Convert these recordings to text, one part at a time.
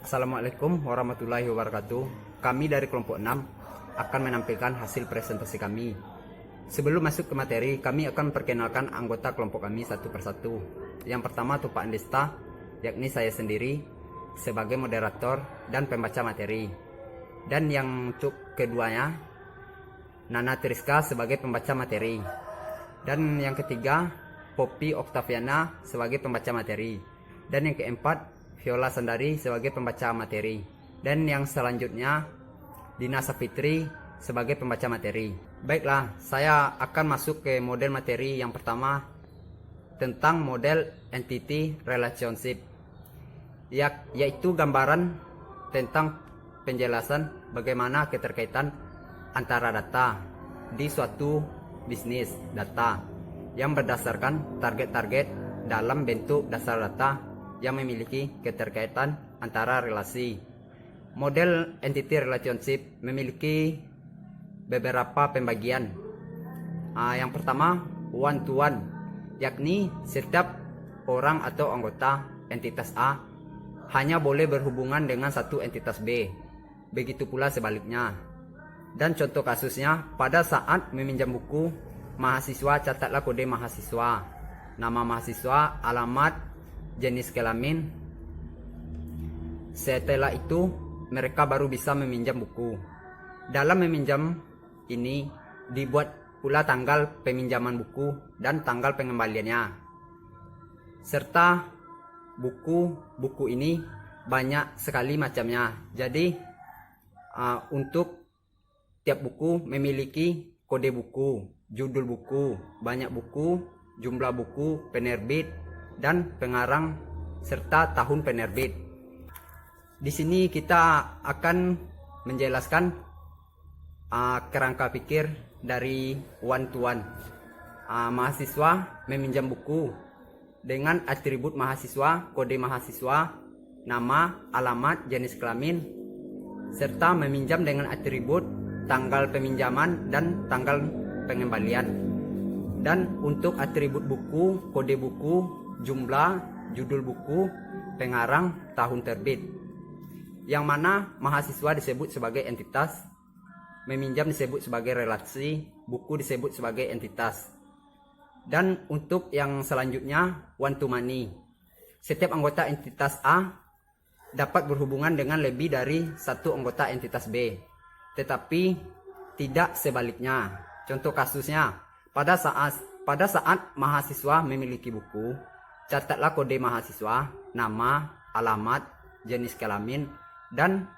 Assalamualaikum warahmatullahi wabarakatuh. Kami dari kelompok 6 akan menampilkan hasil presentasi kami. Sebelum masuk ke materi, kami akan memperkenalkan anggota kelompok kami satu persatu. Yang pertama Pak Andesta, yakni saya sendiri sebagai moderator dan pembaca materi. Dan yang untuk keduanya Nana Triska sebagai pembaca materi. Dan yang ketiga Poppy Oktaviana sebagai pembaca materi. Dan yang keempat Viola Sandari sebagai pembaca materi. Dan yang selanjutnya Dina Sapitri sebagai pembaca materi. Baiklah, saya akan masuk ke model materi yang pertama tentang model entity relationship, yaitu gambaran tentang penjelasan bagaimana keterkaitan antara data di suatu bisnis data yang berdasarkan target-target dalam bentuk dasar data yang memiliki keterkaitan antara relasi. Model entity relationship memiliki beberapa pembagian. Yang pertama one to one, yakni setiap orang atau anggota entitas A hanya boleh berhubungan dengan satu entitas B. Begitu pula sebaliknya. Dan contoh kasusnya, pada saat meminjam buku, mahasiswa catatlah kode mahasiswa, nama mahasiswa, alamat, jenis kelamin. Setelah itu mereka baru bisa meminjam buku. Dalam meminjam ini dibuat pula tanggal peminjaman buku dan tanggal pengembaliannya. Serta buku ini banyak sekali macamnya. Jadi untuk tiap buku memiliki kode buku, judul buku, banyak buku, jumlah buku, penerbit, dan pengarang serta tahun penerbit. Di sini kita akan menjelaskan kerangka pikir dari one to one. Mahasiswa meminjam buku dengan atribut mahasiswa, kode mahasiswa, nama, alamat, jenis kelamin, serta meminjam dengan atribut tanggal peminjaman dan tanggal pengembalian. Dan untuk atribut buku, kode buku, jumlah, judul buku, pengarang, tahun terbit. Yang mana mahasiswa disebut sebagai entitas, meminjam disebut sebagai relasi, buku disebut sebagai entitas. Dan untuk yang selanjutnya one to many. Setiap anggota entitas A dapat berhubungan dengan lebih dari satu anggota entitas B, tetapi tidak sebaliknya. Contoh kasusnya, pada saat mahasiswa memiliki buku, catatlah kode mahasiswa, nama, alamat, jenis kelamin, dan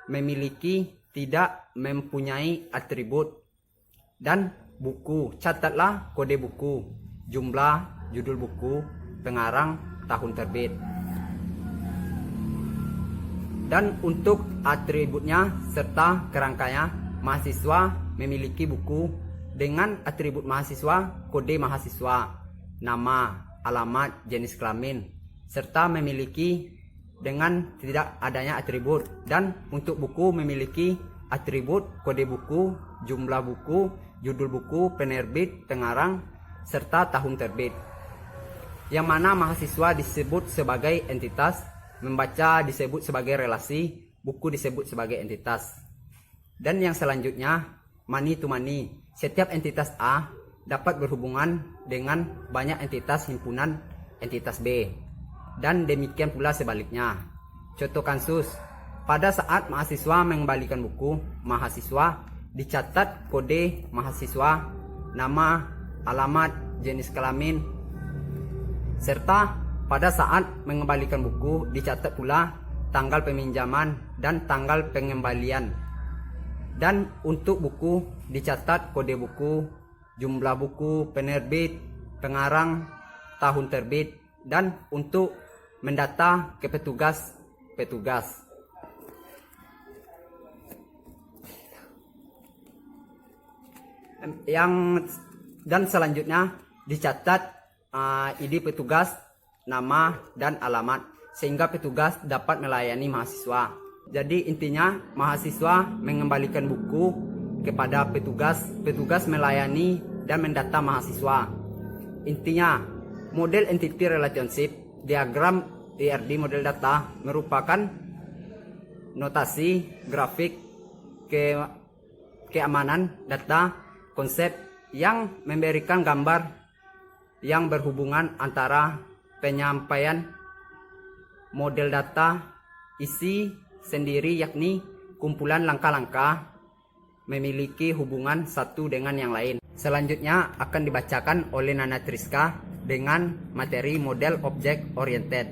memiliki tidak mempunyai atribut. Dan buku, catatlah kode buku, jumlah, judul buku, pengarang, tahun terbit. Dan untuk atributnya serta kerangkanya, mahasiswa memiliki buku dengan atribut mahasiswa, kode mahasiswa, nama, alamat, jenis kelamin, serta memiliki dengan tidak adanya atribut. Dan untuk buku memiliki atribut, kode buku, jumlah buku, judul buku, penerbit, pengarang, serta tahun terbit. Yang mana mahasiswa disebut sebagai entitas, membaca disebut sebagai relasi, buku disebut sebagai entitas. Dan yang selanjutnya money to money. Setiap entitas A dapat berhubungan dengan banyak entitas himpunan entitas B. Dan demikian pula sebaliknya. Contoh kasus, pada saat mahasiswa mengembalikan buku, mahasiswa dicatat kode mahasiswa, nama, alamat, jenis kelamin, serta pada saat mengembalikan buku dicatat pula tanggal peminjaman dan tanggal pengembalian. Dan untuk buku dicatat kode buku, jumlah buku, penerbit, pengarang, tahun terbit. Dan untuk mendata ke petugas. Dan selanjutnya dicatat ID petugas, nama, dan alamat, sehingga petugas dapat melayani mahasiswa. Jadi intinya mahasiswa mengembalikan buku kepada petugas, petugas melayani dan mendata mahasiswa. Intinya Model Entity Relationship diagram ERD model data merupakan notasi grafik keamanan data konsep yang memberikan gambar yang berhubungan antara penyampaian model data isi sendiri, yakni kumpulan langkah-langkah memiliki hubungan satu dengan yang lain. Selanjutnya akan dibacakan oleh Nana Triska dengan materi model object oriented.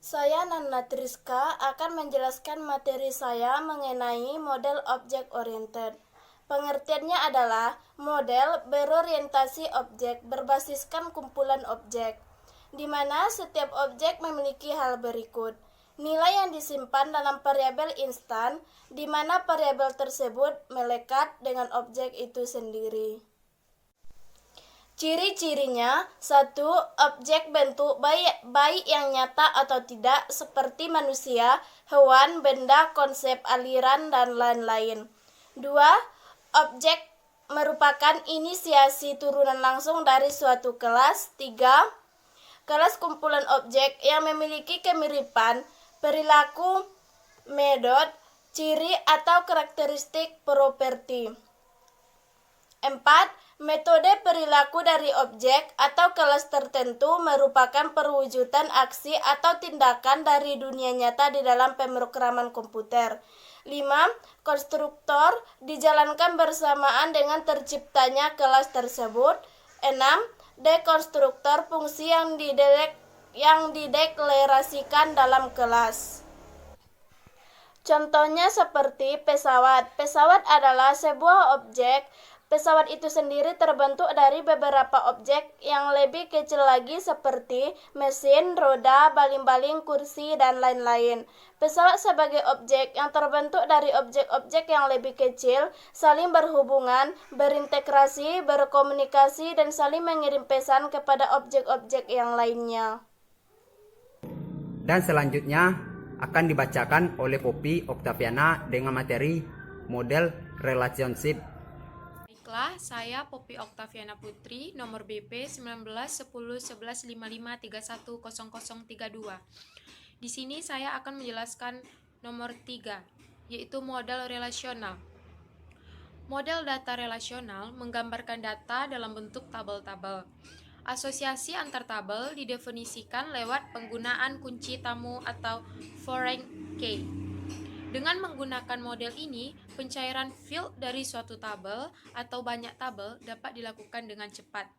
Saya Nana Triska akan menjelaskan materi saya mengenai model object oriented. Pengertiannya adalah model berorientasi objek berbasiskan kumpulan objek, di mana setiap objek memiliki hal berikut. Nilai yang disimpan dalam variabel instan, di mana variabel tersebut melekat dengan objek itu sendiri. Ciri-cirinya: 1. Objek bentuk baik yang nyata atau tidak, seperti manusia, hewan, benda, konsep, aliran, dan lain-lain. 2. Objek merupakan inisiasi turunan langsung dari suatu kelas. 3. Kelas kumpulan objek yang memiliki kemiripan, perilaku, metode, ciri, atau karakteristik properti. 4. Metode perilaku dari objek atau kelas tertentu merupakan perwujudan aksi atau tindakan dari dunia nyata di dalam pemrograman komputer. 5. Konstruktor dijalankan bersamaan dengan terciptanya kelas tersebut. 6. Dekonstruktor fungsi yang dideklarasikan dalam kelas. Contohnya seperti pesawat. Pesawat adalah sebuah objek. Pesawat itu sendiri terbentuk dari beberapa objek yang lebih kecil lagi seperti mesin, roda, baling-baling, kursi, dan lain-lain. Pesawat sebagai objek yang terbentuk dari objek-objek yang lebih kecil, saling berhubungan, berintegrasi, berkomunikasi, dan saling mengirim pesan kepada objek-objek yang lainnya. Dan selanjutnya akan dibacakan oleh Poppy Octaviana dengan materi model relationship. Baiklah, saya Poppy Octaviana Putri, nomor BP 19101155310032. Di sini saya akan menjelaskan nomor 3, yaitu model relasional. Model data relasional menggambarkan data dalam bentuk tabel-tabel. Asosiasi antar tabel didefinisikan lewat penggunaan kunci tamu atau foreign key. Dengan menggunakan model ini, pencairan field dari suatu tabel atau banyak tabel dapat dilakukan dengan cepat.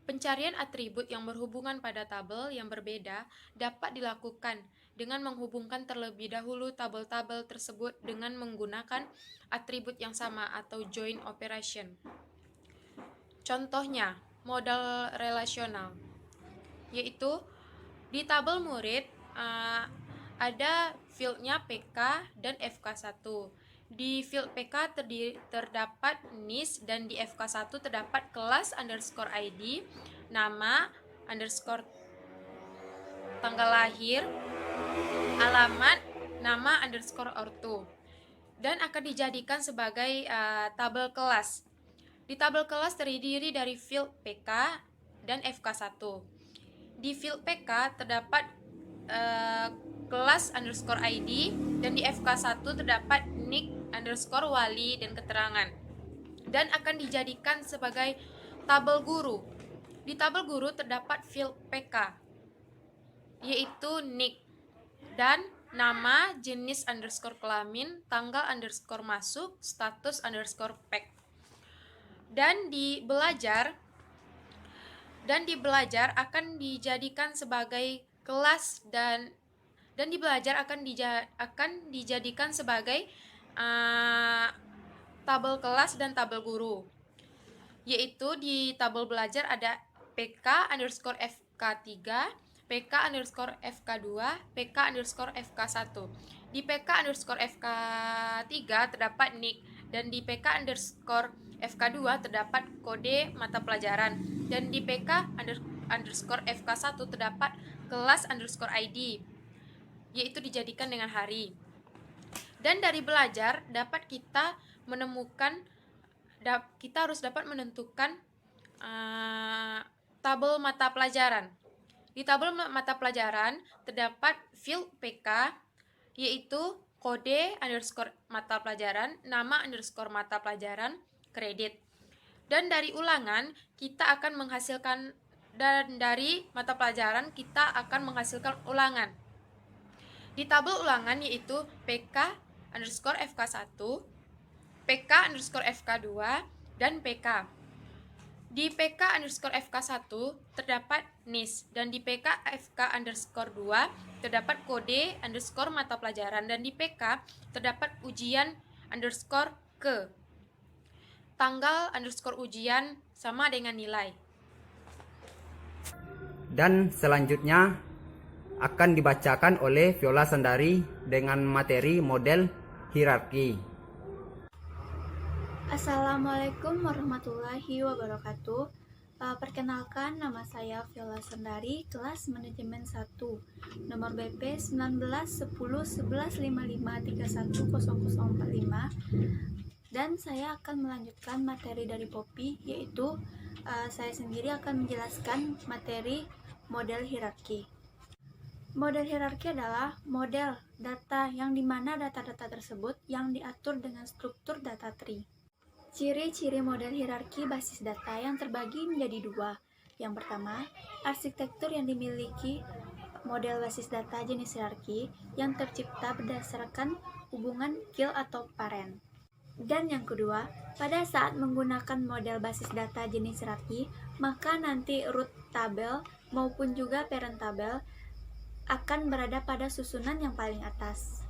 Pencarian atribut yang berhubungan pada tabel yang berbeda dapat dilakukan dengan menghubungkan terlebih dahulu tabel-tabel tersebut dengan menggunakan atribut yang sama atau join operation. Contohnya, model relasional, yaitu di tabel murid ada fieldnya PK dan FK1. Di field PK terdapat NIS dan di FK1 terdapat kelas underscore ID, nama, underscore tanggal lahir, alamat, nama, underscore ortu, dan akan dijadikan sebagai tabel kelas. Di tabel kelas terdiri dari field PK dan FK1. Di field PK terdapat kelas underscore ID, dan di FK1 terdapat nick underscore wali dan keterangan, dan akan dijadikan sebagai tabel guru. Di tabel guru terdapat field PK, yaitu nick dan nama, jenis underscore kelamin, tanggal underscore masuk, status underscore pack. Dan di belajar akan dijadikan sebagai kelas dan di belajar akan dijadikan sebagai tabel kelas dan tabel guru, yaitu di tabel belajar ada PK underscore FK3, PK underscore FK2, PK underscore FK1. Di PK underscore FK3 terdapat nick, dan di PK underscore FK2 terdapat kode mata pelajaran, dan di PK underscore FK1 terdapat kelas underscore ID, yaitu dijadikan dengan hari. Dan dari belajar dapat kita harus dapat menentukan tabel mata pelajaran. Di tabel mata pelajaran terdapat field PK, yaitu kode underscore mata pelajaran, nama underscore mata pelajaran, kredit. Dan dari ulangan, kita akan menghasilkan, dan dari mata pelajaran kita akan menghasilkan ulangan. Di tabel ulangan yaitu PK underscore FK1, PK underscore FK2, dan PK. Di PK underscore FK1 terdapat NIS, dan di PK FK underscore 2 terdapat kode underscore mata pelajaran, dan di PK terdapat ujian underscore ke. Tanggal underscore ujian sama dengan nilai. Dan selanjutnya akan dibacakan oleh Viola Sandari dengan materi model hierarki. Assalamualaikum warahmatullahi wabarakatuh. Perkenalkan, nama saya Viola Sandari, kelas manajemen 1, nomor BP 19101155310045, dan saya akan melanjutkan materi dari Poppy, yaitu saya sendiri akan menjelaskan materi model hierarki. Model hierarki adalah model data yang dimana data-data tersebut yang diatur dengan struktur data tree. Ciri-ciri model hierarki basis data yang terbagi menjadi dua. Yang pertama, arsitektur yang dimiliki model basis data jenis hierarki yang tercipta berdasarkan hubungan kill atau parent. Dan yang kedua, pada saat menggunakan model basis data jenis hierarki, maka nanti root tabel maupun juga parent tabel akan berada pada susunan yang paling atas.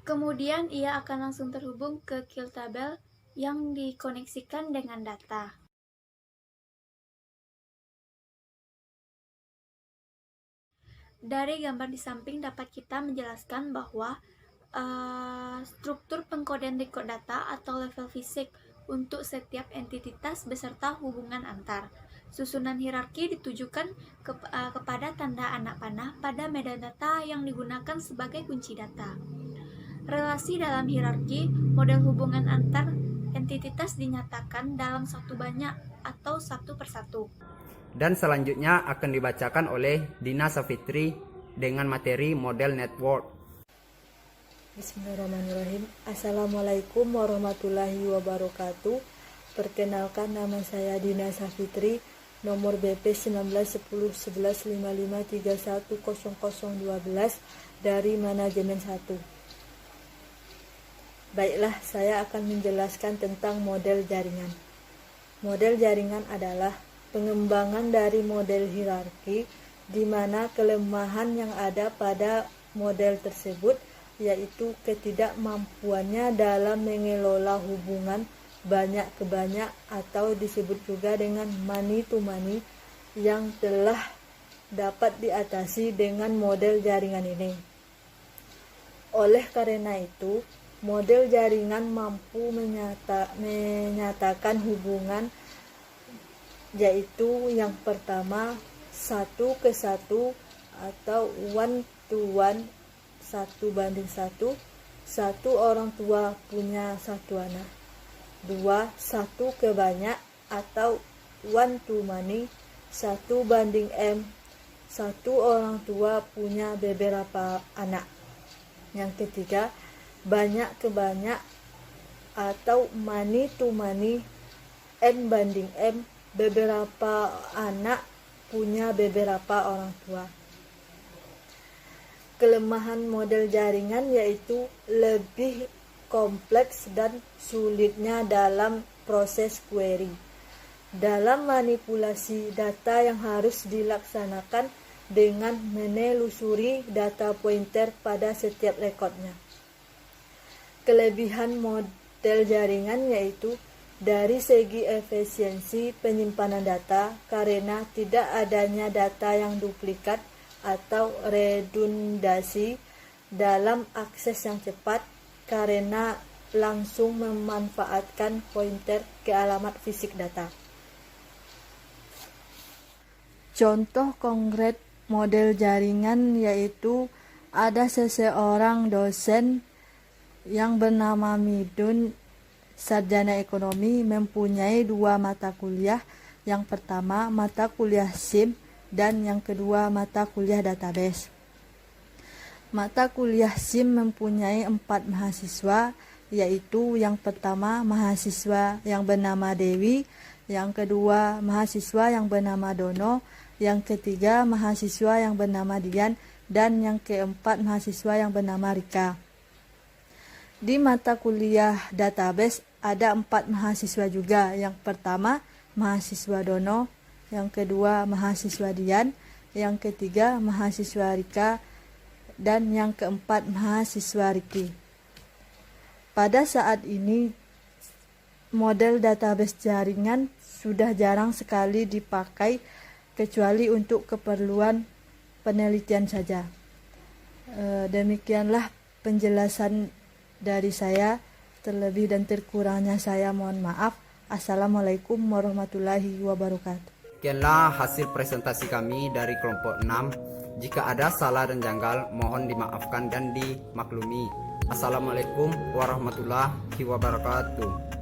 Kemudian ia akan langsung terhubung ke kill tabel yang dikoneksikan dengan data. Dari gambar di samping dapat kita menjelaskan bahwa struktur pengkodean record data atau level fisik untuk setiap entitas beserta hubungan antar. Susunan hierarki ditujukan kepada tanda anak panah pada medan data yang digunakan sebagai kunci data. Relasi dalam hierarki, model hubungan antar entitas dinyatakan dalam satu banyak atau satu persatu. Dan selanjutnya akan dibacakan oleh Dina Safitri dengan materi model network. Bismillahirrahmanirrahim. Assalamualaikum warahmatullahi wabarakatuh. Perkenalkan, nama saya Dina Safitri, nomor BP 19101155310012 dari manajemen 1. Baiklah, saya akan menjelaskan tentang model jaringan. Model jaringan adalah pengembangan dari model hierarki, di mana kelemahan yang ada pada model tersebut yaitu ketidakmampuannya dalam mengelola hubungan banyak ke banyak atau disebut juga dengan money to money yang telah dapat diatasi dengan model jaringan ini. Oleh karena itu, model jaringan mampu menyatakan hubungan, yaitu yang pertama 1 ke 1 atau 1 to 1, 1:1, satu orang tua punya satu anak. 2, 1 ke banyak atau 1 to many, 1:m, satu orang tua punya beberapa anak. Yang ketiga, banyak ke banyak atau many to many, n/m, beberapa anak punya beberapa orang tua. Kelemahan model jaringan yaitu lebih kompleks dan sulitnya dalam proses query. Dalam manipulasi data yang harus dilaksanakan dengan menelusuri data pointer pada setiap rekodnya. Kelebihan model jaringan yaitu dari segi efisiensi penyimpanan data karena tidak adanya data yang duplikat atau redundasi dalam akses yang cepat karena langsung memanfaatkan pointer ke alamat fisik data. Contoh konkret model jaringan yaitu ada seseorang dosen yang bernama Midun, sarjana ekonomi, mempunyai 2 mata kuliah Yang pertama, mata kuliah SIM, dan yang kedua, mata kuliah database. Mata kuliah SIM mempunyai 4 mahasiswa, yaitu yang pertama mahasiswa yang bernama Dewi, yang kedua mahasiswa yang bernama Dono, yang ketiga mahasiswa yang bernama Dian, dan yang keempat mahasiswa yang bernama Rika. Di mata kuliah database ada 4 mahasiswa juga. Yang pertama mahasiswa Dono, yang kedua mahasiswa Dian, yang ketiga mahasiswa Rika, dan yang keempat mahasiswa Riki. Pada saat ini model database jaringan sudah jarang sekali dipakai kecuali untuk keperluan penelitian saja. Demikianlah penjelasan dari saya. Terlebih dan terkurangnya saya mohon maaf. Assalamualaikum warahmatullahi wabarakatuh. Sekianlah hasil presentasi kami dari kelompok 6. Jika ada salah dan janggal, mohon dimaafkan dan dimaklumi. Assalamualaikum warahmatullahi wabarakatuh.